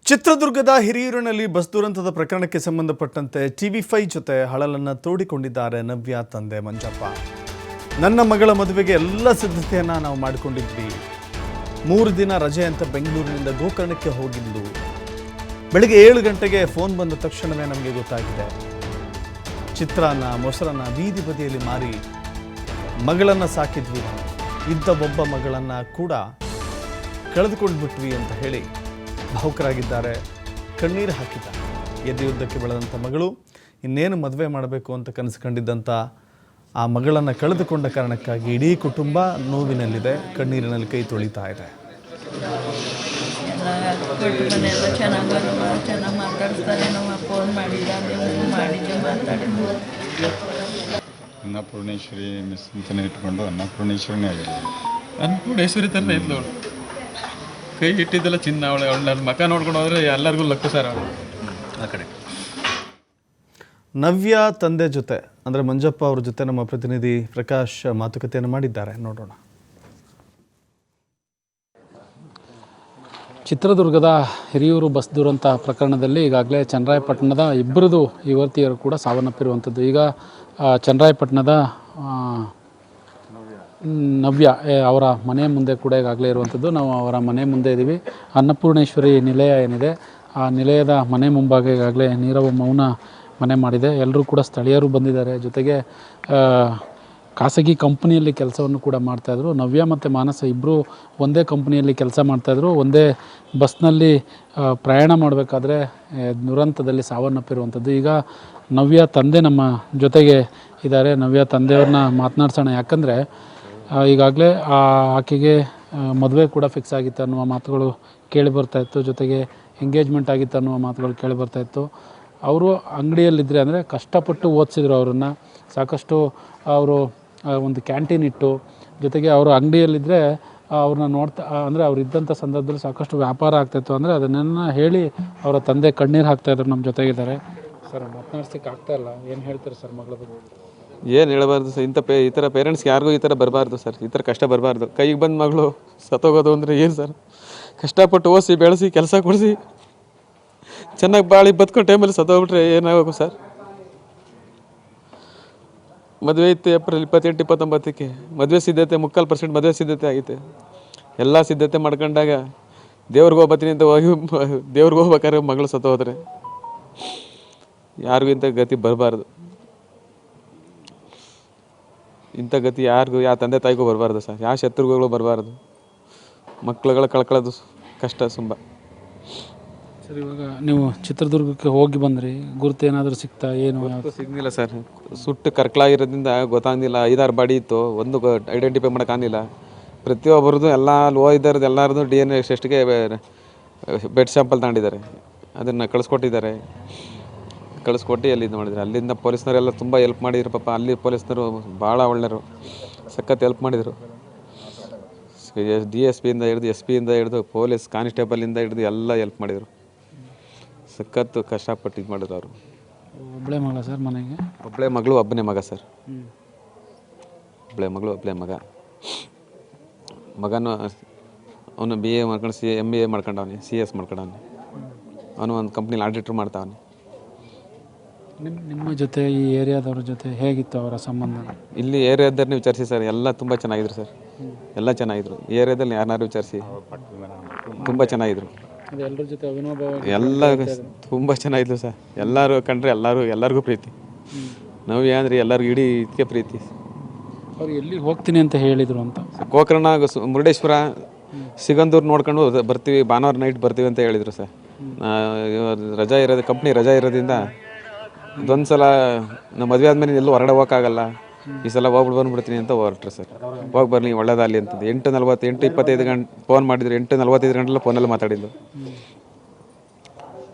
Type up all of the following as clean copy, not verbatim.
ಚಿತ್ರದುರ್ಗದ ಹಿರಿಯೂರಿನಲ್ಲಿ ಬಸ್ ದುರಂತದ ಪ್ರಕರಣಕ್ಕೆ ಸಂಬಂಧಪಟ್ಟಂತೆ TV5 ಜೊತೆ ಹಳಲನ್ನು ತೋಡಿಕೊಂಡಿದ್ದಾರೆ ನವ್ಯ ತಂದೆ ಮಂಜಪ್ಪ. ನನ್ನ ಮಗಳ ಮದುವೆಗೆ ಎಲ್ಲ ಸಿದ್ಧತೆಯನ್ನು ನಾವು ಮಾಡಿಕೊಂಡಿದ್ವಿ. 3 ದಿನ ರಜೆ ಅಂತ ಬೆಂಗಳೂರಿನಿಂದ ಗೋಕರ್ಣಕ್ಕೆ ಹೋಗಿದ್ದು. ಬೆಳಗ್ಗೆ 7 ಗಂಟೆಗೆ ಫೋನ್ ಬಂದ ತಕ್ಷಣವೇ ನಮಗೆ ಗೊತ್ತಾಗಿದೆ. ಚಿತ್ರಾನ್ನ ಮೊಸರನ್ನ ಬೀದಿ ಬದಿಯಲ್ಲಿ ಮಾರಿ ಮಗಳನ್ನು ಸಾಕಿದ್ವಿ. ಇದ್ದ ಒಬ್ಬ ಮಗಳನ್ನು ಕೂಡ ಕಳೆದುಕೊಂಡು ಬಿಟ್ವಿ ಅಂತ ಹೇಳಿ ಭಾವುಕರಾಗಿದ್ದಾರೆ. ಕಣ್ಣೀರು ಹಾಕಿದ್ದಾರೆ. ಎದೆಯುದ್ದಕ್ಕೆ ಬೆಳೆದಂಥ ಮಗಳು ಇನ್ನೇನು ಮದುವೆ ಮಾಡಬೇಕು ಅಂತ ಕನಸು ಕಂಡಿದ್ದಂಥ ಆ ಮಗಳನ್ನು ಕಳೆದುಕೊಂಡ ಕಾರಣಕ್ಕಾಗಿ ಇಡೀ ಕುಟುಂಬ ನೋವಿನಲ್ಲಿದೆ, ಕಣ್ಣೀರಿನಲ್ಲಿ ಕೈ ತೊಳಿತಾ ಇದೆ. ಎಲ್ಲ ಚೆನ್ನಾಗಿ ಮಾತಾಡಿಸ್ತಾರೆ. ನಮ್ಮ ಫೋನ್ ಮಾಡಿದ್ದೆ ಮಾತಾಡಿದ್ದು. ಅನ್ನಪೂರ್ಣೇಶ್ವರಿ ಮಿಸ್ ಅಂತಲೇ ಇಟ್ಕೊಂಡು ಅನ್ನಪೂರ್ಣೇಶ್ವರಿನೇ ಆಗಿದೆ. ಅನ್ನಪೂರ್ಣೇಶ್ವರಿ ಥರನೇ ಇದ್ಲು ಅವಳು. ಕೈ ಇಟ್ಟಿದ್ದೆಲ್ಲ ಚಿನ್ನ. ಅವಳ ಮಕ ನೋಡ್ಕೊಂಡು ಹೋದ್ರೆ ಎಲ್ಲರಿಗೂ ಲಕ್ಕು ಸರ್ ಅವಳು ಆ ಕಡೆ. ನವ್ಯ ತಂದೆ ಜೊತೆ ಅಂದರೆ ಮಂಜಪ್ಪ ಅವ್ರ ಜೊತೆ ನಮ್ಮ ಪ್ರತಿನಿಧಿ ಪ್ರಕಾಶ್ ಮಾತುಕತೆಯನ್ನು ಮಾಡಿದ್ದಾರೆ, ನೋಡೋಣ. ಚಿತ್ರದುರ್ಗದ ಹಿರಿಯೂರು ಬಸ್ ದುರಂತ ಪ್ರಕರಣದಲ್ಲಿ ಈಗಾಗಲೇ ಚನ್ನರಾಯಪಟ್ಟಣದ ಇಬ್ಬರದು ಯುವತಿಯರು ಕೂಡ ಸಾವನ್ನಪ್ಪಿರುವಂಥದ್ದು. ಈಗ ಚನ್ನರಾಯಪಟ್ಟಣದ ನವ್ಯ ಅವರ ಮನೆ ಮುಂದೆ ಕೂಡ ಈಗಾಗಲೇ ಇರುವಂಥದ್ದು. ನಾವು ಅವರ ಮನೆ ಮುಂದೆ ಇದ್ದೀವಿ. ಅನ್ನಪೂರ್ಣೇಶ್ವರಿ ನಿಲಯ ಏನಿದೆ ಆ ನಿಲಯದ ಮನೆ ಮುಂಭಾಗ ಈಗಾಗಲೇ ನೀರವ ಮೌನ ಮನೆ ಮಾಡಿದೆ. ಎಲ್ಲರೂ ಕೂಡ ಸ್ಥಳೀಯರು ಬಂದಿದ್ದಾರೆ. ಜೊತೆಗೆ ಖಾಸಗಿ ಕಂಪ್ನಿಯಲ್ಲಿ ಕೆಲಸವನ್ನು ಕೂಡ ಮಾಡ್ತಾಯಿದ್ರು. ನವ್ಯ ಮತ್ತು ಮಾನಸ ಇಬ್ಬರು ಒಂದೇ ಕಂಪ್ನಿಯಲ್ಲಿ ಕೆಲಸ ಮಾಡ್ತಾಯಿದ್ರು. ಒಂದೇ ಬಸ್ನಲ್ಲಿ ಪ್ರಯಾಣ ಮಾಡಬೇಕಾದ್ರೆ ದುರಂತದಲ್ಲಿ ಸಾವನ್ನಪ್ಪಿರುವಂಥದ್ದು. ಈಗ ನವ್ಯ ತಂದೆ ನಮ್ಮ ಜೊತೆಗೆ ಇದ್ದಾರೆ. ನವ್ಯ ತಂದೆಯವ್ರನ್ನ ಮಾತನಾಡ್ಸೋಣ. ಯಾಕಂದರೆ ಈಗಾಗಲೇ ಆಕೆಗೆ ಮದುವೆ ಕೂಡ ಫಿಕ್ಸ್ ಆಗಿತ್ತು ಅನ್ನುವ ಮಾತುಗಳು ಕೇಳಿ ಬರ್ತಾಯಿತ್ತು. ಜೊತೆಗೆ ಎಂಗೇಜ್ಮೆಂಟ್ ಆಗಿತ್ತು ಅನ್ನುವ ಮಾತುಗಳು ಕೇಳಿ ಬರ್ತಾಯಿತ್ತು. ಅವರು ಅಂಗಡಿಯಲ್ಲಿದ್ದರೆ ಅಂದರೆ ಕಷ್ಟಪಟ್ಟು ಓದಿಸಿದ್ರು ಅವರನ್ನು. ಸಾಕಷ್ಟು ಅವರು ಒಂದು ಕ್ಯಾಂಟೀನ್ ಇಟ್ಟು, ಜೊತೆಗೆ ಅವರು ಅಂಗಡಿಯಲ್ಲಿದ್ದರೆ ಅವ್ರನ್ನ ನೋಡ್ತಾ ಅಂದರೆ ಅವ್ರು ಇದ್ದಂಥ ಸಂದರ್ಭದಲ್ಲಿ ಸಾಕಷ್ಟು ವ್ಯಾಪಾರ ಆಗ್ತಾಯಿತ್ತು. ಅಂದರೆ ಅದನ್ನೆಲ್ಲ ಹೇಳಿ ಅವರ ತಂದೆ ಕಣ್ಣೀರು ಹಾಕ್ತಾಯಿದ್ರು. ನಮ್ಮ ಜೊತೆಗಿದ್ದಾರೆ. ಸರ್ ಮಾತನಾಡ್ಸೋಕ್ಕೆ ಆಗ್ತಾಯಿಲ್ಲ, ಏನು ಹೇಳ್ತಾರೆ ಸರ್ ಮಗಳ ಬಗ್ಗೆ? ಏನು ಹೇಳಬಾರ್ದು ಸರ್. ಈ ಥರ ಪೇರೆಂಟ್ಸ್ಗೆ ಯಾರಿಗೂ ಈ ಥರ ಬರಬಾರ್ದು ಸರ್. ಈ ಥರ ಕಷ್ಟ ಬರಬಾರ್ದು. ಕೈಗೆ ಬಂದ ಮಗಳು ಸತ್ತೋಗೋದು ಅಂದರೆ ಏನು ಸರ್? ಕಷ್ಟಪಟ್ಟು ಓದಿಸಿ ಬೆಳೆಸಿ ಕೆಲಸ ಕೊಡಿಸಿ ಚೆನ್ನಾಗಿ ಬಾಳಿ ಬದುಕೋ ಟೈಮಲ್ಲಿ ಸತ್ತೋಗ್ಬಿಟ್ರೆ ಏನಾಗಬೇಕು ಸರ್? ಮದುವೆ ಇತ್ತು ಏಪ್ರಿಲ್ 28, 29ಕ್ಕೆ. ಮದುವೆ ಸಿದ್ಧತೆ 3% ಮದುವೆ ಸಿದ್ಧತೆ ಆಗೈತೆ. ಎಲ್ಲ ಸಿದ್ಧತೆ ಮಾಡ್ಕೊಂಡಾಗ ದೇವ್ರಿಗೆ ಹೋಗ್ಬತ್ತೀನಿ ಅಂತ ಹೋಗಿ ದೇವ್ರಿಗೆ ಹೋಗ್ಬೇಕಾದ್ರೆ ಮಗಳು ಸತ್ತೋದ್ರೆ ಯಾರಿಗೂ ಇಂಥ ಗತಿ ಬರಬಾರ್ದು. ಇಂಥ ಗತಿ ಯಾರಿಗೂ, ಯಾವ ತಂದೆ ತಾಯಿಗೂ ಬರಬಾರ್ದು ಸರ್. ಯಾವ ಶತ್ರುಗಳು ಬರಬಾರ್ದು. ಮಕ್ಕಳುಗಳು ಕಳ್ಕೊಳ್ಳೋದು ಕಷ್ಟ ತುಂಬ. ಸರ್ ಇವಾಗ ನೀವು ಚಿತ್ರದುರ್ಗಕ್ಕೆ ಹೋಗಿ ಬಂದ್ರಿ, ಗುರುತು ಏನಾದರೂ ಸಿಗ್ತಾ? ಏನು ಸಿಗ್ನಿಲ್ಲ ಸರ್. ಸುಟ್ಟು ಕರ್ಕಲಾಗಿರೋದ್ರಿಂದ ಗೊತ್ತಾಗಿಲ್ಲ. 5-6 ಬಾಡಿ ಇತ್ತು, ಒಂದು ಐಡೆಂಟಿಫೈ ಮಾಡೋಕ್ಕಾಗಿಲ್ಲ. ಪ್ರತಿಯೊಬ್ಬರದ್ದು ಎಲ್ಲ ಲೋ ಇದ್ದಾರದು ಎಲ್ಲರದು DNA ಟೆಸ್ಟ್ಗೆ ಬೆಡ್ ಸ್ಯಾಂಪಲ್ ತಗೊಂಡಿದ್ದಾರೆ. ಅದನ್ನು ಕಳಿಸ್ಕೊಟ್ಟಿದ್ದಾರೆ. ಕಳಿಸ್ಕೊಟ್ಟು ಅಲ್ಲಿ ಇದು ಮಾಡಿದ್ರು. ಅಲ್ಲಿಂದ ಪೊಲೀಸ್ನವರೆಲ್ಲ ತುಂಬ ಹೆಲ್ಪ್ ಮಾಡಿದ್ರು ಪಾಪ. ಅಲ್ಲಿ ಪೊಲೀಸ್ನವರು ಭಾಳ ಒಳ್ಳೆಯರು, ಸಖತ್ ಹೆಲ್ಪ್ ಮಾಡಿದರು. DSP ಇಂದ ಹಿಡಿದು SP ಇಂದ ಹಿಡಿದು ಪೊಲೀಸ್ ಕಾನ್ಸ್ಟೇಬಲಿಂದ ಹಿಡಿದು ಎಲ್ಲ ಹೆಲ್ಪ್ ಮಾಡಿದರು. ಸಖತ್ತು ಕಷ್ಟಪಟ್ಟು ಇದು ಮಾಡಿದ್ರು ಅವರು. ಒಬ್ಬಳೇ ಮಗಳ ಸರ್ ಮನೆಗೆ? ಒಬ್ಬಳೇ ಮಗಳು, ಒಬ್ಬನೇ ಮಗ ಸರ್. ಒಬ್ಬಳೇ ಮಗಳು, ಒಬ್ಬಳೇ ಮಗ. ಮಗನೂ ಅವನು BA ಮಾಡ್ಕೊಂಡು MBA ಮಾಡ್ಕೊಂಡವನೆ, CS ಮಾಡ್ಕೊಂಡವನೆ. ಅವನು ಒಂದು ಕಂಪ್ನಿಲಿ ಆಡಿಟ್ರ್ ಮಾಡ್ತಾವನೆ. ನಿಮ್ಮ ಜೊತೆ ಈ ಏರಿಯಾದವ್ರ ಜೊತೆ ಹೇಗಿತ್ತು ಅವರ ಸಂಬಂಧ? ಇಲ್ಲಿ ಏರಿಯಾದವ್ರನ್ನ ವಿಚಾರಿಸಿ ಸರ್, ಎಲ್ಲ ತುಂಬ ಚೆನ್ನಾಗಿದ್ರು ಸರ್. ಎಲ್ಲ ಚೆನ್ನಾಗಿದ್ರು. ಈ ಏರಿಯಾದಲ್ಲಿ ಯಾರನ್ನಾರು ವಿಚಾರಿಸಿ ತುಂಬ ಚೆನ್ನಾಗಿದ್ರು. ಎಲ್ಲರ ಜೊತೆ ಅವಿನಾಭಾವ ಎಲ್ಲ ತುಂಬ ಚೆನ್ನಾಗಿದ್ರು ಸರ್. ಎಲ್ಲರೂ ಕಂಡ್ರೆ ಎಲ್ಲರಿಗೂ ಪ್ರೀತಿ. ನವ್ಯ ಅಂದರೆ ಎಲ್ಲರಿಗೂ ಇಡೀ ಇದಕ್ಕೆ ಪ್ರೀತಿ. ಅವ್ರು ಎಲ್ಲಿ ಹೋಗ್ತೀನಿ ಅಂತ ಹೇಳಿದರು ಅಂತ? ಗೋಕರ್ಣ, ಮುರುಡೇಶ್ವರ, ಸಿಗಂದೂರು ನೋಡ್ಕೊಂಡು ಬರ್ತೀವಿ, ಭಾನುವಾರ ನೈಟ್ ಬರ್ತೀವಿ ಅಂತ ಹೇಳಿದರು ಸರ್. ರಜಾ ಇರೋದು, ಕಂಪ್ನಿ ರಜಾ ಇರೋದ್ರಿಂದ ಇದೊಂದು ಸಲ ನಮ್ಮ ಮದುವೆ ಆದಮೇಲೆ ಎಲ್ಲೂ ಹೊರಗಡೆ ಹೋಗೋಕ್ಕಾಗಲ್ಲ, ಈ ಸಲ ಹೋಗ್ಬಿಟ್ಟು ಬಂದುಬಿಡ್ತೀನಿ ಅಂತ ಹೊರಟ್ರು ಸರ್. ಹೋಗಿ ಬರಲಿ ಒಳ್ಳೇದಾಗಲಿ ಅಂತಂದು 8:40, 8:25 ಗಂಟೆ ಫೋನ್ ಮಾಡಿದ್ರು. 8:45 ಗಂಟೆಲ್ಲ ಫೋನಲ್ಲಿ ಮಾತಾಡಿದ್ದು.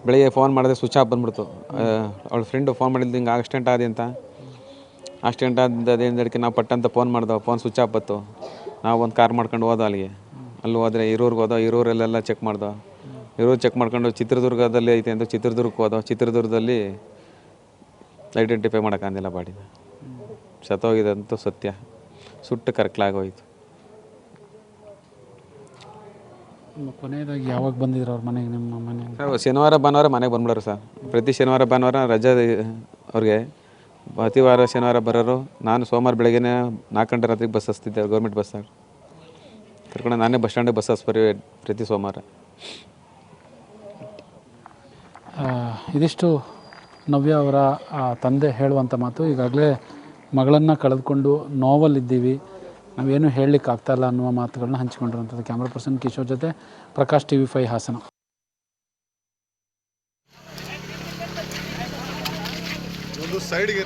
ಬೆಳಿಗ್ಗೆ ಫೋನ್ ಮಾಡಿದ್ರೆ ಸ್ವಿಚ್ ಆಫ್ ಬಂದ್ಬಿಡ್ತು. ಅವಳ ಫ್ರೆಂಡು ಫೋನ್ ಮಾಡಿದ್ದು, ಹಿಂಗೆ ಆಕ್ಸಿಡೆಂಟ್ ಆದಿ ಅಂತ. ಆಕ್ಸಿಡೆಂಟ್ ಆದಕ್ಕೆ ನಾವು ಪಟ್ಟಂತ ಫೋನ್ ಮಾಡ್ದೋ, ಫೋನ್ ಸ್ವಿಚ್ ಆಫ್ ಬತ್ತು. ನಾವು ಒಂದು ಕಾರ್ ಮಾಡ್ಕೊಂಡು ಹೋದೋ ಅಲ್ಲಿಗೆ. ಅಲ್ಲಿ ಹೋದರೆ ಹಿರೂರಿಗೆ ಹೋದೋ, ಹಿರೂರಲ್ಲೆಲ್ಲ ಚೆಕ್ ಮಾಡ್ದೋ. ಹಿರೂರು ಚೆಕ್ ಮಾಡ್ಕೊಂಡು ಚಿತ್ರದುರ್ಗದಲ್ಲಿ ಐತೆ ಅಂತ ಚಿತ್ರದುರ್ಗಕ್ಕೆ ಹೋದೋ. ಚಿತ್ರದುರ್ಗದಲ್ಲಿ ಐಡೆಂಟಿಫೈ ಮಾಡೋಕ್ಕಾಗಿಲ್ಲ ಬಾಡಿನ. ಸತ್ತೋಗಿದಂತೂ ಸತ್ಯ. ಸುಟ್ಟು ಕರ್ಕಲಾಗೋಯ್ತು. ಕೊನೆಯದಾಗಿ ಯಾವಾಗ ಬಂದಿದ್ರು ಅವ್ರ ಮನೆಗೆ, ನಿಮ್ಮ ಮನೆಗೆ? ಸರ್ ಶನಿವಾರ ಭಾನುವಾರ ಮನೆಗೆ ಬಂದ್ಬಿಡೋರು ಸರ್. ಪ್ರತಿ ಶನಿವಾರ ಭಾನುವಾರ ರಜೆ ಅವ್ರಿಗೆ. ಪ್ರತಿ ವಾರ ಶನಿವಾರ ಬರೋರು. ನಾನು ಸೋಮವಾರ ಬೆಳಗ್ಗೆನೇ 4 ಗಂಟೆ ರಾತ್ರಿಗೆ ಬಸ್ ಹಸ್ತಿದ್ದೆ, ಗೌರ್ಮೆಂಟ್ ಬಸ್ಸಾಗ ಕರ್ಕೊಂಡು ನಾನೇ ಬಸ್ ಸ್ಟ್ಯಾಂಡಿಗೆ ಬಸ್ ಹಸ್ಬರಿ ಪ್ರತಿ ಸೋಮವಾರ. ಇದಿಷ್ಟು ನವ್ಯ ಅವರ ತಂದೆ ಹೇಳುವಂಥ ಮಾತು. ಈಗಾಗಲೇ ಮಗಳನ್ನು ಕಳೆದುಕೊಂಡು ನೋವಲ್ಲಿದ್ದೀವಿ, ನಾವೇನು ಹೇಳಲಿಕ್ಕೆ ಆಗ್ತಾಯಿಲ್ಲ ಅನ್ನುವ ಮಾತುಗಳನ್ನ ಹಂಚಿಕೊಂಡಿರುವಂಥದ್ದು. ಕ್ಯಾಮ್ರಾ ಪರ್ಸನ್ ಕಿಶೋರ್ ಜೊತೆ ಪ್ರಕಾಶ್, TV5 ಹಾಸನ. ಒಂದು ಸೈಡ್ಗೆ